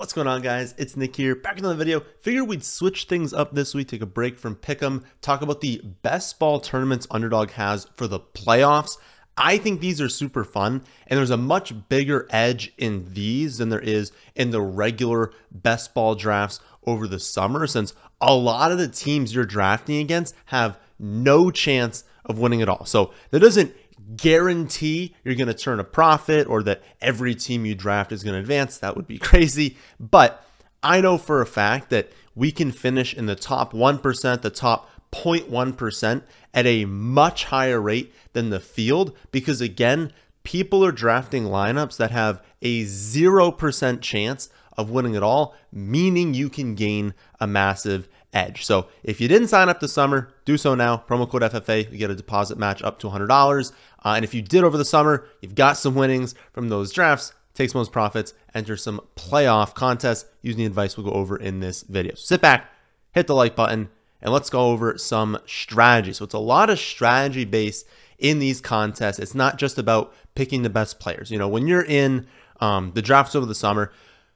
What's going on, guys? It's Nick here, back in another video. Figured we'd switch things up this week, take a break from Pick'em, talk about the best ball tournaments Underdog has for the playoffs. I think these are super fun, and there's a much bigger edge in these than there is in the regular best ball drafts over the summer, since a lot of the teams you're drafting against have no chance of winning at all. So that doesn't guarantee you're going to turn a profit or that every team you draft is going to advance. That would be crazy. But I know for a fact that we can finish in the top 1%, the top 0.1% at a much higher rate than the field, because again, people are drafting lineups that have a 0% chance of winning at all, meaning you can gain a massive edge. So if you didn't sign up this summer, do so now. Promo code FFA, you get a deposit match up to $100. And if you did over the summer, you've got some winnings from those drafts. Take some of those profits, enter some playoff contests using the advice we'll go over in this video. So sit back, hit the like button, and let's go over some strategy. So it's a lot of strategy based in these contests. It's not just about picking the best players. You know, when you're in the drafts over the summer,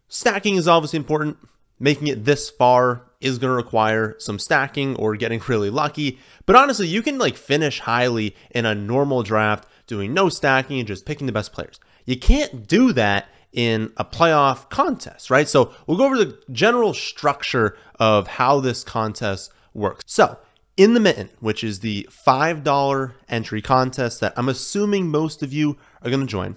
stacking is obviously important. Making it this far is going to require some stacking or getting really lucky. But honestly, you can like finish highly in a normal draft doing no stacking and just picking the best players. You can't do that in a playoff contest, right? So we'll go over the general structure of how this contest works. So in the Mitten, which is the $5 entry contest that I'm assuming most of you are going to join,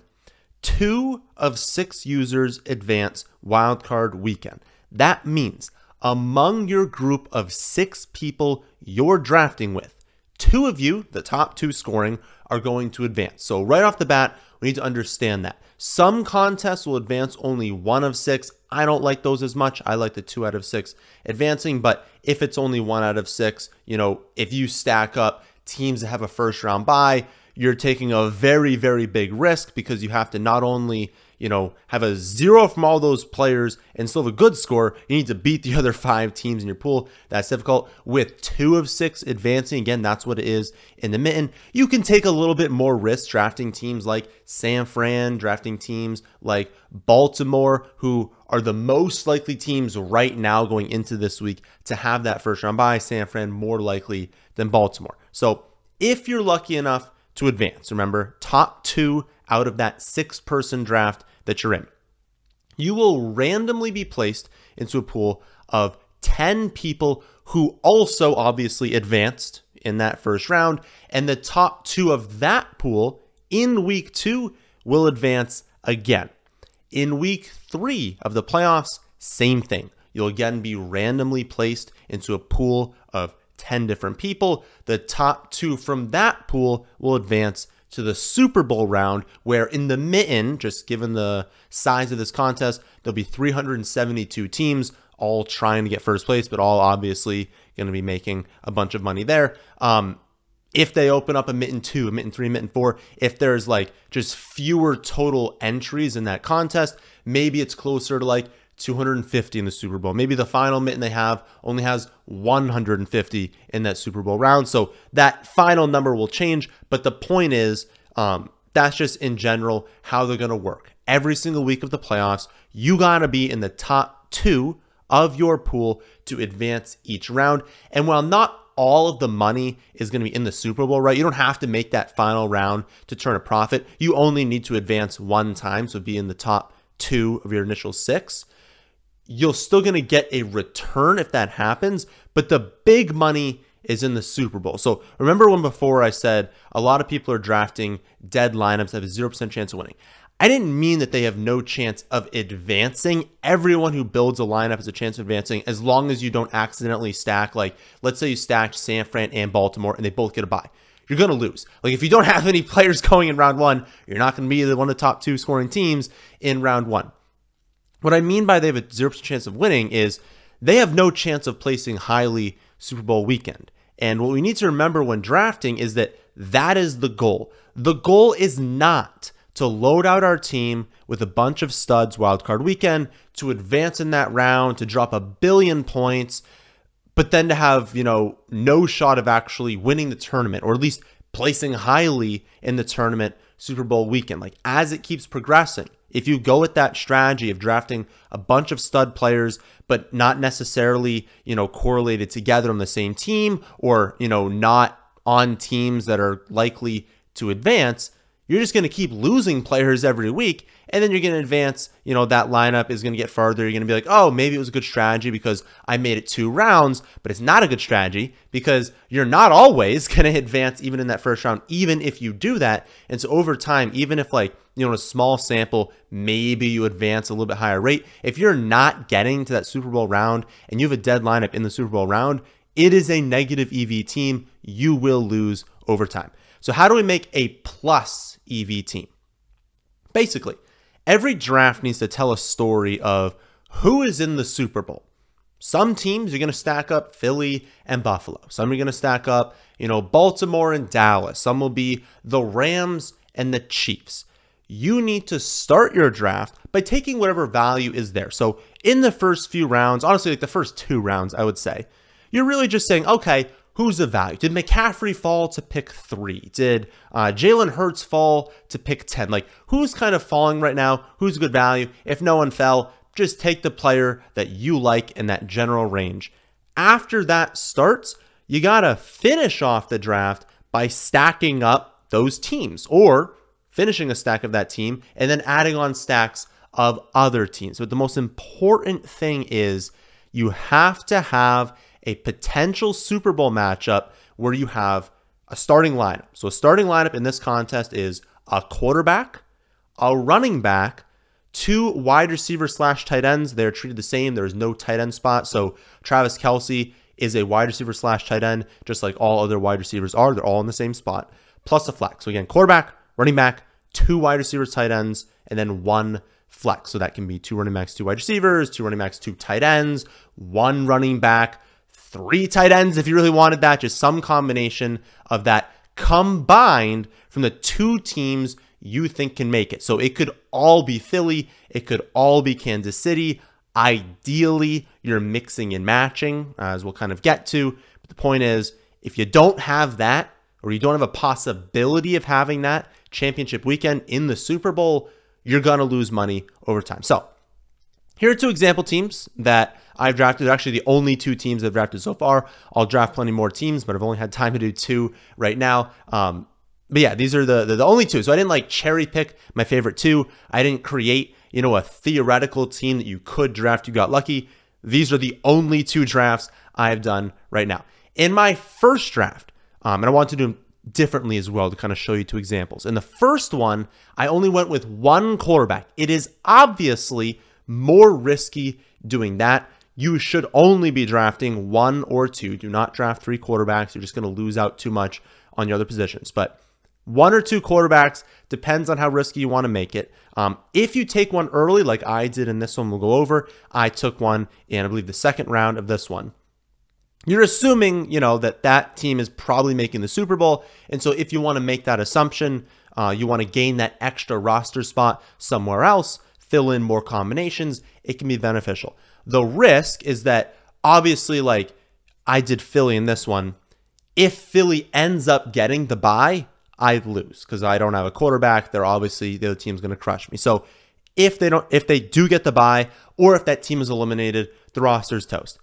2 of 6 users advance wildcard weekend. That means among your group of 6 people you're drafting with, 2 of you, the top 2 scoring, are going to advance. So right off the bat, we need to understand that. Some contests will advance only 1 of 6. I don't like those as much. I like the 2 out of 6 advancing, but if it's only 1 out of 6, you know, if you stack up teams that have a first round bye, you're taking a very, very big risk, because you have to not only, you know, have a 0 from all those players and still have a good score, you need to beat the other 5 teams in your pool. That's difficult. With 2 of 6 advancing, again, that's what it is in the Mitten. You can take a little bit more risk drafting teams like San Fran, drafting teams like Baltimore, who are the most likely teams right now going into this week to have that first round bye. San Fran more likely than Baltimore. So if you're lucky enough to advance, remember, top 2 out of that 6-person draft that you're in, you will randomly be placed into a pool of 10 people who also obviously advanced in that first round, and the top 2 of that pool in week 2 will advance again. In week 3 of the playoffs, same thing. You'll again be randomly placed into a pool of 10 different people. The top 2 from that pool will advance to the Super Bowl round, where in the Mitten, just given the size of this contest, there'll be 372 teams all trying to get first place, but all obviously going to be making a bunch of money there. If they open up a Mitten 2, a Mitten 3, Mitten 4, if there's like just fewer total entries in that contest, maybe it's closer to like 250 in the Super Bowl. Maybe the final Mitten they have only has 150 in that Super Bowl round. So that final number will change. But the point is, that's just in general how they're going to work. Every single week of the playoffs, you got to be in the top 2 of your pool to advance each round. And while not all of the money is going to be in the Super Bowl, right? You don't have to make that final round to turn a profit. You only need to advance 1 time, so be in the top 2 of your initial 6. You're still going to get a return if that happens, but the big money is in the Super Bowl. So remember when before I said a lot of people are drafting dead lineups that have a 0% chance of winning. I didn't mean that they have no chance of advancing. Everyone who builds a lineup has a chance of advancing as long as you don't accidentally stack. Like, let's say you stacked San Fran and Baltimore and they both get a bye. You're going to lose. Like, if you don't have any players going in round 1, you're not going to be one of the top 2 scoring teams in round 1. What I mean by they have a 0% chance of winning is they have no chance of placing highly Super Bowl weekend. And what we need to remember when drafting is that that is the goal. The goal is not to load out our team with a bunch of studs wildcard weekend, to advance in that round, to drop 1 billion points, but then to have, you know, no shot of actually winning the tournament, or at least placing highly in the tournament Super Bowl weekend. Like, as it keeps progressing, If you go with that strategy of drafting a bunch of stud players, but not necessarily, correlated together on the same team or, not on teams that are likely to advance, you're just going to keep losing players every week. And then you're going to advance, that lineup is going to get farther. You're going to be like, oh, maybe it was a good strategy because I made it 2 rounds, but it's not a good strategy because you're not always going to advance even in that first round, even if you do that. And so over time, even if a small sample, maybe you advance a little bit higher rate. If you're not getting to that Super Bowl round and you have a dead lineup in the Super Bowl round, it is a negative EV team. You will lose over time. So how do we make a plus EV team? Basically, every draft needs to tell a story of who is in the Super Bowl. Some teams are going to stack up Philly and Buffalo. Some are going to stack up, Baltimore and Dallas. Some will be the Rams and the Chiefs. You need to start your draft by taking whatever value is there. So in the first few rounds, honestly, the first 2 rounds, I would say, you're really just saying, okay, who's the value? Did McCaffrey fall to pick 3? Did Jalen Hurts fall to pick 10? Who's kind of falling right now? Who's a good value? If no one fell, just take the player that you like in that general range. After that starts, you got to finish off the draft by stacking up those teams or finishing a stack of that team and then adding on stacks of other teams. But the most important thing is you have to have a potential Super Bowl matchup where you have a starting lineup. So a starting lineup in this contest is a quarterback, a running back, 2 wide receiver / tight ends. They're treated the same. There is no tight end spot. So Travis Kelce is a wide receiver / tight end, just like all other wide receivers are. They're all in the same spot, plus a flex. So again, quarterback, running back, 2 wide receivers, tight ends, and then 1 flex. So that can be 2 running backs, 2 wide receivers, 2 running backs, 2 tight ends, 1 running back, 3 tight ends if you really wanted that, just some combination of that combined from the 2 teams you think can make it. So it could all be Philly, it could all be Kansas City. Ideally, you're mixing and matching, as we'll kind of get to. But the point is, if you don't have that, or you don't have a possibility of having that championship weekend in the Super Bowl, you're going to lose money over time. So here are 2 example teams that I've drafted. They're actually the only 2 teams I've drafted so far. I'll draft plenty more teams, but I've only had time to do 2 right now. But yeah, these are the only 2. So I didn't cherry pick my favorite 2. I didn't create, a theoretical team that you could draft. You got lucky. These are the only 2 drafts I've done right now. In my first draft, and I want to do them differently as well to kind of show you 2 examples. In the first one, I only went with 1 quarterback. It is obviously more risky doing that. You should only be drafting 1 or 2. Do not draft 3 quarterbacks. You're just going to lose out too much on your other positions. But 1 or 2 quarterbacks depends on how risky you want to make it. If you take one early, like I did in this one, we'll go over. I took one in, I believe, the 2nd round of this one. You're assuming, that team is probably making the Super Bowl. And so if you want to make that assumption, you want to gain that extra roster spot somewhere else, fill in more combinations, it can be beneficial. The risk is that obviously, I did Philly in this one. If Philly ends up getting the bye, I lose because I don't have a quarterback. They're obviously, the other team's going to crush me. So if they do get the bye, or if that team is eliminated, the roster's toast.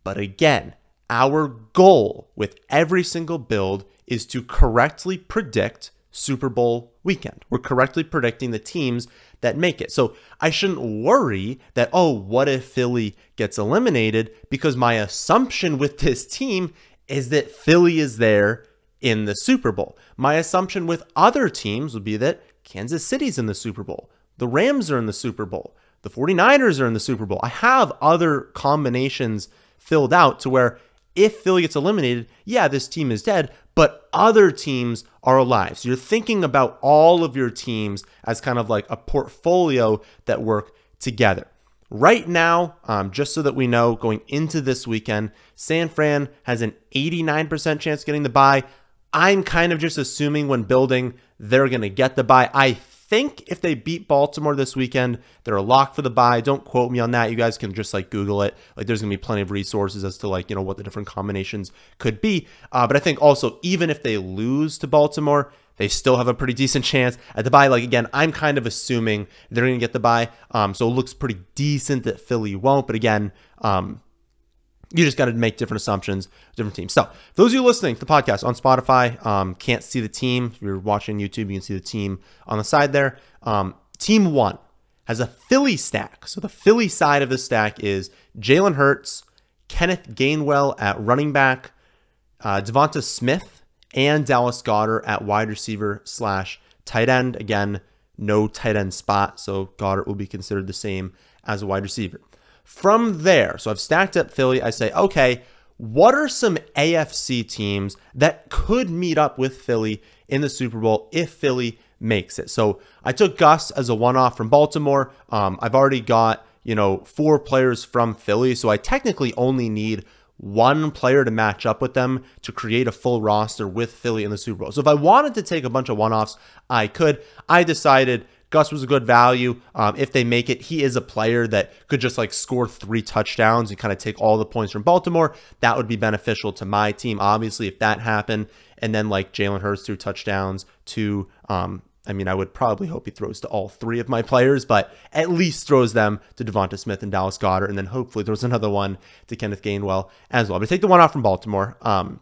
But again, our goal with every single build is to correctly predict Super Bowl weekend. We're correctly predicting the teams that make it. So I shouldn't worry that, oh, what if Philly gets eliminated? Because my assumption with this team is that Philly is there in the Super Bowl. My assumption with other teams would be that Kansas City's in the Super Bowl. The Rams are in the Super Bowl. The 49ers are in the Super Bowl. I have other combinations filled out to where if Philly gets eliminated, yeah, this team is dead, but other teams are alive. So you're thinking about all of your teams as kind of like a portfolio that work together. Right now, just so that we know, going into this weekend, San Fran has an 89% chance of getting the bye. I'm kind of just assuming when building, they're going to get the bye. I think if they beat Baltimore this weekend, they're a lock for the bye. Don't quote me on that. You guys can just Google it. There's going to be plenty of resources as to what the different combinations could be. But I think also, even if they lose to Baltimore, they still have a pretty decent chance at the bye. Like, again, I'm kind of assuming they're going to get the bye. So it looks pretty decent that Philly won't. But again, you just got to make different assumptions, different teams. So those of you listening to the podcast on Spotify, can't see the team. If you're watching YouTube, you can see the team on the side there. Team 1 has a Philly stack. So the Philly side of the stack is Jalen Hurts, Kenneth Gainwell at running back, Devonta Smith, and Dallas Goedert at wide receiver / tight end. Again, no tight end spot, so Goedert will be considered the same as a wide receiver. From there, so I've stacked up Philly. I say, okay, what are some AFC teams that could meet up with Philly in the Super Bowl if Philly makes it? So I took Gus as a one-off from Baltimore. I've already got, 4 players from Philly, so I technically only need 1 player to match up with them to create a full roster with Philly in the Super Bowl. So if I wanted to take a bunch of one-offs, I could. I decided Gus was a good value. If they make it, he is a player that could just score 3 touchdowns and kind of take all the points from Baltimore. That would be beneficial to my team, obviously, if that happened. And then Jalen Hurts 2 touchdowns to, I would probably hope he throws to all 3 of my players, but at least throws them to Devonta Smith and Dallas Goedert, and then hopefully throws another one to Kenneth Gainwell as well. I'm going to take the one off from Baltimore. I'm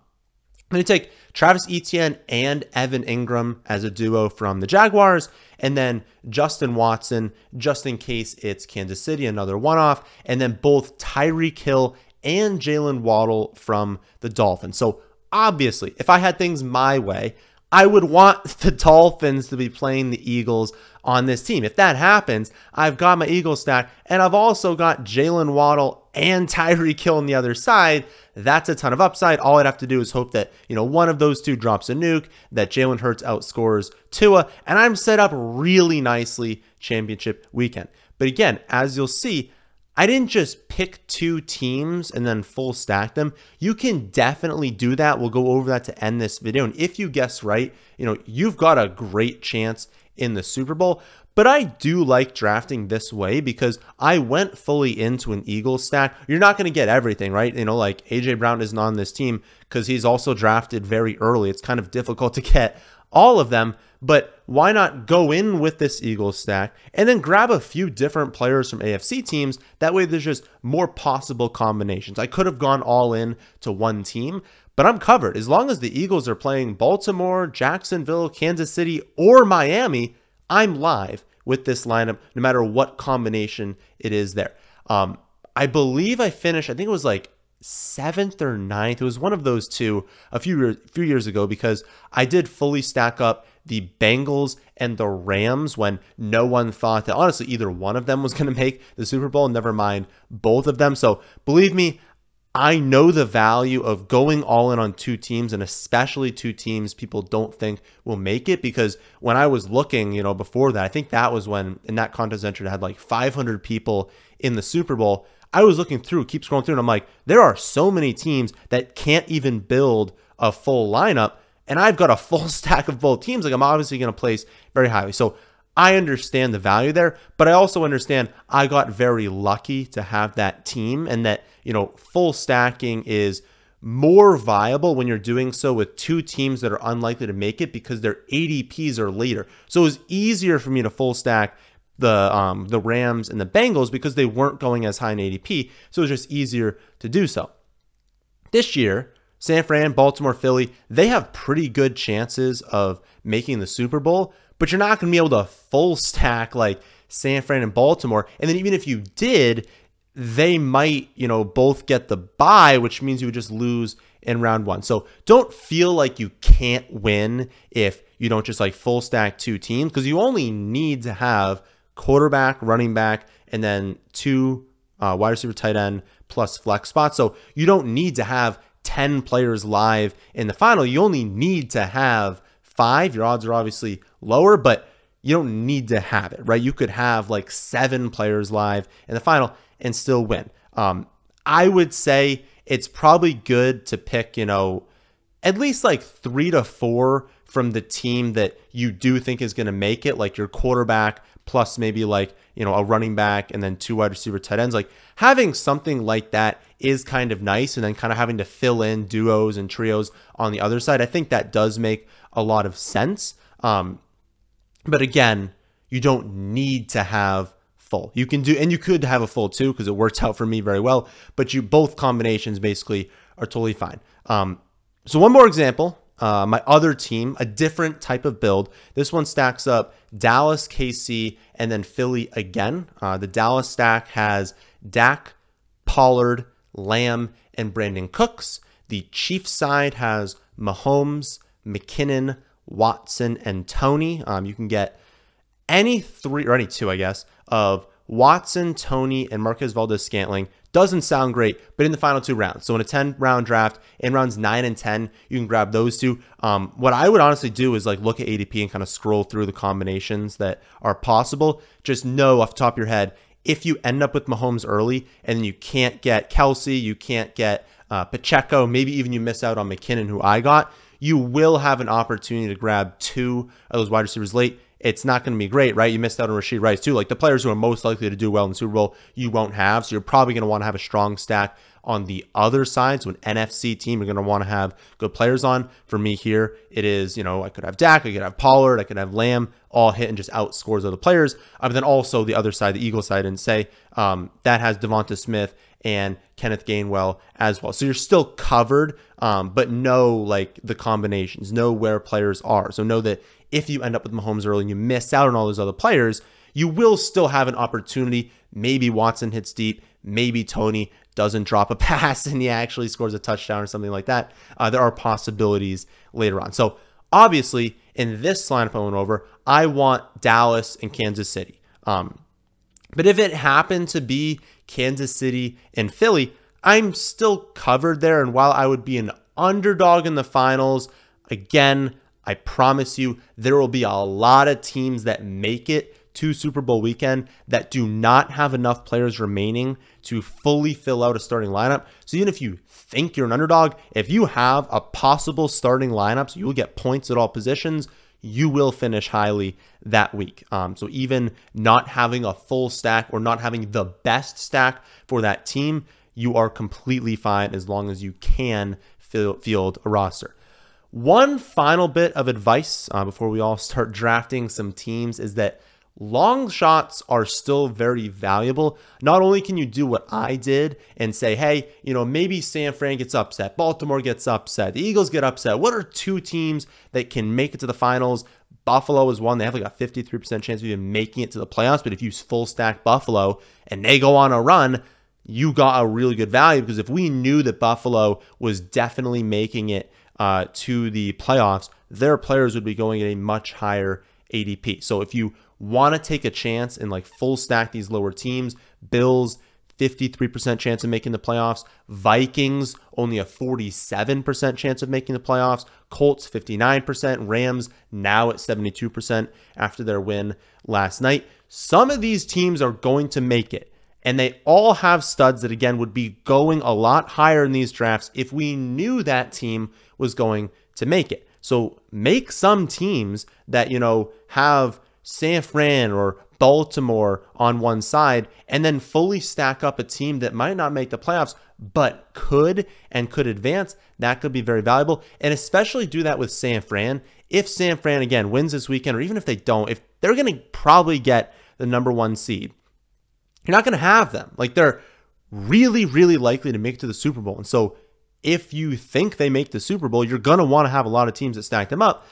going to take Travis Etienne and Evan Ingram as a duo from the Jaguars, and then Justin Watson, just in case it's Kansas City, another one-off, and then both Tyreek Hill and Jalen Waddle from the Dolphins. So obviously, if I had things my way, I would want the Dolphins to be playing the Eagles on this team. If that happens, I've got my Eagles stack, and I've also got Jalen Waddle and Tyreek Hill on the other side. That's a ton of upside. All I'd have to do is hope that, one of those 2 drops a nuke, that Jalen Hurts outscores Tua, and I'm set up really nicely championship weekend. But again, as you'll see, I didn't just pick 2 teams and then full stack them. You can definitely do that. We'll go over that to end this video. And if you guess right, you've got a great chance in the Super Bowl. But I do like drafting this way because I went fully into an Eagles stack. You're not going to get everything, right? AJ Brown isn't on this team because he's also drafted very early. It's kind of difficult to get all of them. But why not go in with this Eagles stack and then grab a few different players from AFC teams? That way there's just more possible combinations. I could have gone all in to one team, but I'm covered. As long as the Eagles are playing Baltimore, Jacksonville, Kansas City, or Miami, I'm live with this lineup no matter what combination it is there. I believe I finished, I think it was 7th or 9th. It was one of those 2 a few years ago because I did fully stack up the Bengals and the Rams when no one thought that honestly either one of them was going to make the Super Bowl, never mind both of them. So believe me, I know the value of going all in on 2 teams, and especially 2 teams people don't think will make it, because when I was looking, before that, I think that was when in that contest entry I had 500 people in the Super Bowl. I was looking through, keep scrolling through, and I'm like, there are so many teams that can't even build a full lineup, and I've got a full stack of both teams. I'm obviously going to place very highly. So I understand the value there, but I also understand I got very lucky to have that team, and that, full stacking is more viable when you're doing so with 2 teams that are unlikely to make it because their ADPs are later. So it was easier for me to full stack the Rams and the Bengals because they weren't going as high in ADP, so it was just easier to do so. This year, San Fran, Baltimore, Philly, they have pretty good chances of making the Super Bowl, but you're not going to be able to full stack San Fran and Baltimore. And then even if you did, they might, both get the bye, which means you would just lose in round 1. So don't feel like you can't win if you don't just full stack 2 teams, because you only need to have quarterback, running back, and then 2 wide receiver, tight end, plus flex spots. So you don't need to have 10 players live in the final. You only need to have 5. Your odds are obviously lower, but you don't need to have it, right? You could have 7 players live in the final and still win. I would say it's probably good to pick, at least 3 to 4 from the team that you do think is going to make it, your quarterback plus maybe like, you know, a running back and then 2 wide receiver tight ends. Like having something like that is kind of nice, and then kind of having to fill in duos and trios on the other side. I think that does make a lot of sense. But again, you don't need to have full. You can do, and you could have a full too, because it works out for me very well, but both combinations basically are totally fine. So one more example, my other team, a different type of build. This one stacks up Dallas, KC, and then Philly again. The Dallas stack has Dak, Pollard, Lamb, and Brandon Cooks. The Chiefs side has Mahomes, McKinnon, Watson, and Tony. You can get any 3 or any 2, I guess, of Watson, Tony, and Marquez Valdes-Scantling. Doesn't sound great, but in the final 2 rounds. So in a 10-round draft, in rounds 9 and 10, you can grab those 2. What I would honestly do is like look at ADP and kind of scroll through the combinations that are possible. Just know off the top of your head, if you end up with Mahomes early and then you can't get Kelsey, you can't get Pacheco, maybe even you miss out on McKinnon, who I got, you will have an opportunity to grab 2 of those wide receivers late. It's not going to be great, right? You missed out on Rashid Rice too. Like the players who are most likely to do well in the Super Bowl, you won't have. So you're probably going to want to have a strong stack on the other side. So an NFC team, you're going to want to have good players on. For me here, it is, you know, I could have Dak, I could have Pollard, I could have Lamb, all hit and just outscores other players. But then also the other side, the Eagles side, and say that has Devonta Smith and Kenneth Gainwell as well. So you're still covered, but know like the combinations, know where players are. So know that if you end up with Mahomes early and you miss out on all those other players, you will still have an opportunity. Maybe Watson hits deep, maybe Tony doesn't drop a pass and he actually scores a touchdown or something like that. There are possibilities later on. So obviously in this lineup I went over, I want Dallas and Kansas City. But if it happened to be Kansas City and Philly, I'm still covered there. And while I would be an underdog in the finals, again, I promise you there will be a lot of teams that make it to Super Bowl weekend that do not have enough players remaining to fully fill out a starting lineup. So even if you think you're an underdog, if you have a possible starting lineup, so you will get points at all positions, you will finish highly that week. So even not having a full stack or not having the best stack for that team, you are completely fine as long as you can field a roster. One final bit of advice before we all start drafting some teams is that long shots are still very valuable. Not only can you do what I did and say, hey, you know, maybe San Fran gets upset, Baltimore gets upset, the Eagles get upset. What are 2 teams that can make it to the finals? Buffalo is one. They have like a 53% chance of even making it to the playoffs. But if you full stack Buffalo and they go on a run, you got a really good value, because if we knew that Buffalo was definitely making it to the playoffs, their players would be going at a much higher ADP. So if you want to take a chance and like full stack these lower teams, Bills 53% chance of making the playoffs, Vikings only a 47% chance of making the playoffs, Colts 59%, Rams now at 72% after their win last night. Some of these teams are going to make it, and they all have studs that again would be going a lot higher in these drafts if we knew that team was going to make it. So make some teams that, you know, have San Fran or Baltimore on one side, and then fully stack up a team that might not make the playoffs, but could advance. That could be very valuable. And especially do that with San Fran. If San Fran, again, wins this weekend, or even if they don't, if they're going to probably get the #1 seed, you're not going to have them. Like, they're really, really likely to make it to the Super Bowl. And so if you think they make the Super Bowl, you're going to want to have a lot of teams that stack them up.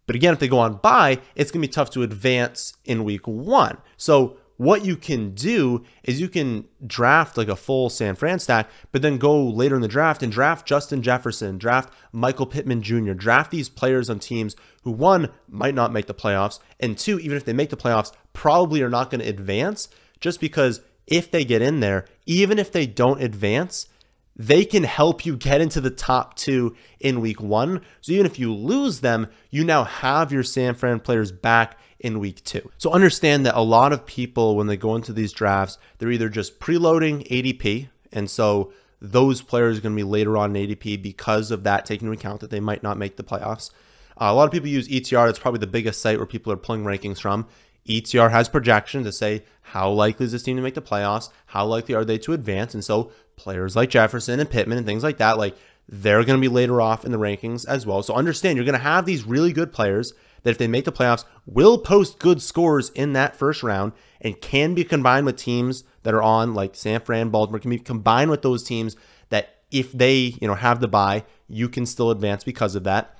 But again, if they go on bye, it's going to be tough to advance in week 1. So what you can do is you can draft like a full San Fran stack, but then go later in the draft and draft Justin Jefferson, draft Michael Pittman Jr., draft these players on teams who, 1, might not make the playoffs, and 2, even if they make the playoffs, probably are not going to advance, just because if they get in there, even if they don't advance, they can help you get into the top 2 in week 1. So even if you lose them, you now have your San Fran players back in week 2. So understand that a lot of people, when they go into these drafts, they're either just preloading ADP, and so those players are going to be later on in ADP because of that, taking into account that they might not make the playoffs. A lot of people use ETR. That's probably the biggest site where people are pulling rankings from. ETR has projections to say how likely is this team to make the playoffs, how likely are they to advance, and so players like Jefferson and Pittman and things like that, like they're going to be later off in the rankings as well. So understand you're going to have these really good players that if they make the playoffs will post good scores in that first round and can be combined with teams that are on like San Fran, Baltimore, can be combined with those teams that if they, have the bye, you can still advance because of that.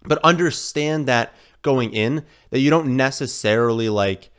But understand that going in, that you don't necessarily like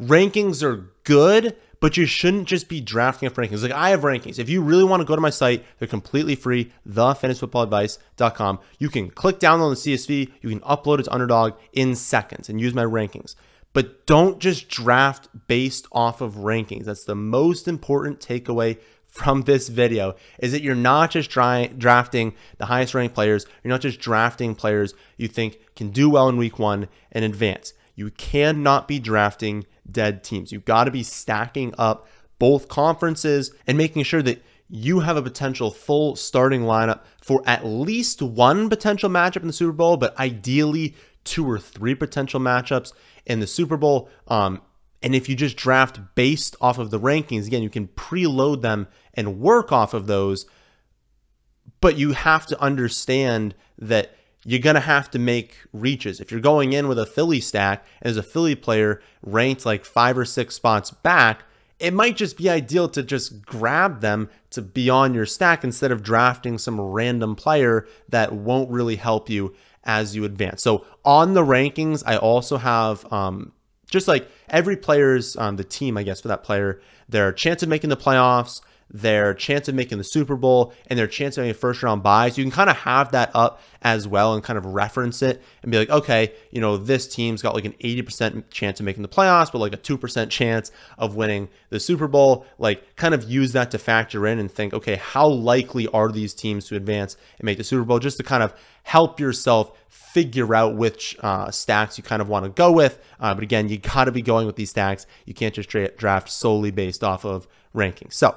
rankings are good, but you shouldn't just be drafting off rankings. Like I have rankings. If you really want to go to my site, they're completely free, thefantasyfootballadvice.com. You can click download the CSV. You can upload it to Underdog in seconds and use my rankings. But don't just draft based off of rankings. That's the most important takeaway from this video, is that you're not just drafting the highest ranked players. You're not just drafting players you think can do well in week 1 and advance. You cannot be drafting dead teams. You've got to be stacking up both conferences and making sure that you have a potential full starting lineup for at least one potential matchup in the Super Bowl, but ideally 2 or 3 potential matchups in the Super Bowl. And if you just draft based off of the rankings, again, you can preload them and work off of those, but you have to understand that you're going to have to make reaches. If you're going in with a Philly stack and there's a Philly player ranked like 5 or 6 spots back, it might just be ideal to just grab them to be on your stack instead of drafting some random player that won't really help you as you advance. So on the rankings, I also have just like every player's, the team, I guess, for that player, their chance of making the playoffs, their chance of making the Super Bowl, and their chance of having a first round bye. So you can kind of have that up as well and kind of reference it and be like, okay, this team's got like an 80% chance of making the playoffs, but like a 2% chance of winning the Super Bowl. Like kind of use that to factor in and think, okay, how likely are these teams to advance and make the Super Bowl, just to kind of help yourself figure out which stacks you kind of want to go with. But again, you got to be going with these stacks. You can't just draft solely based off of rankings. So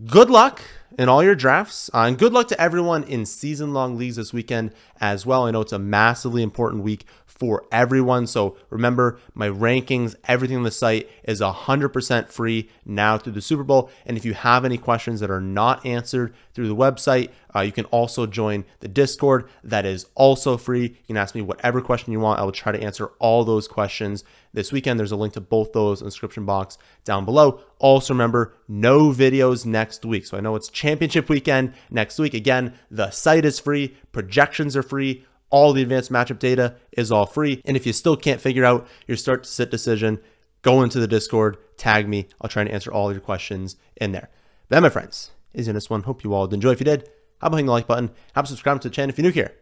good luck in all your drafts, and good luck to everyone in season-long leagues this weekend as well. I know it's a massively important week for everyone. So remember, my rankings, everything on the site is 100% free now through the Super Bowl. And if you have any questions that are not answered through the website, you can also join the Discord. That is also free. You can ask me whatever question you want. I will try to answer all those questions this weekend. There's a link to both those in the description box down below. Also remember, no videos next week. So I know it's championship weekend next week. Again, the site is free. Projections are free. All the advanced matchup data is all free. And if you still can't figure out your start to sit decision, go into the Discord, tag me. I'll try to answer all your questions in there. That, my friends, is in this one. Hope you all did enjoy. If you did, how about hitting the like button? How about subscribing to the channel if you're new here?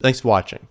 Thanks for watching.